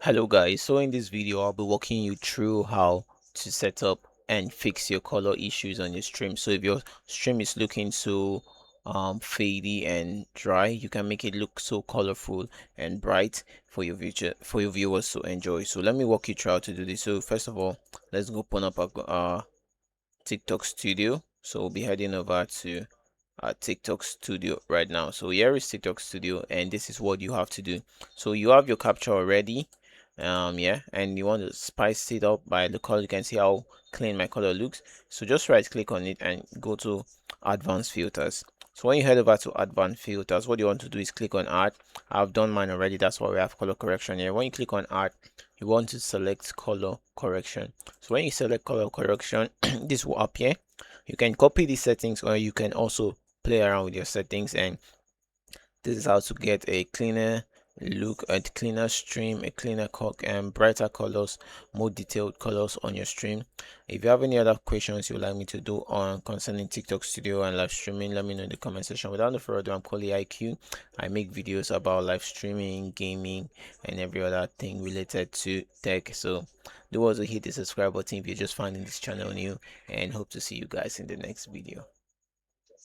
Hello guys, so in this video I'll be walking you through how to set up and fix your color issues on your stream. So if your stream is looking so fadey and dry, you can make it look so colorful and bright for your viewers to enjoy. So let me walk you through how to do this. So first of all, let's go open up our TikTok Studio. So we'll be heading over to TikTok Studio right now. So here is TikTok Studio, and this is what you have to do. So you have your capture already, yeah, and you want to spice it up by the color. You can see how clean my color looks. So just right click on it and go to Advanced Filters. So when you head over to Advanced Filters, what you want to do is click on Add. I've done mine already. That's why we have color correction here. When you click on Add, you want to select color correction. So when you select color correction, this will appear. You can copy these settings, or you can also play around with your settings, and this is how to get a cleaner look, a cleaner stream, a cleaner and brighter colors, more detailed colors on your stream. If you have any other questions you would like me to do on concerning TikTok Studio and live streaming, let me know in the comment section. Without no further ado, I'm Koli IQ. I make videos about live streaming, gaming, and every other thing related to tech. So do also hit the subscribe button if you're just finding this channel new, and hope to see you guys in the next video.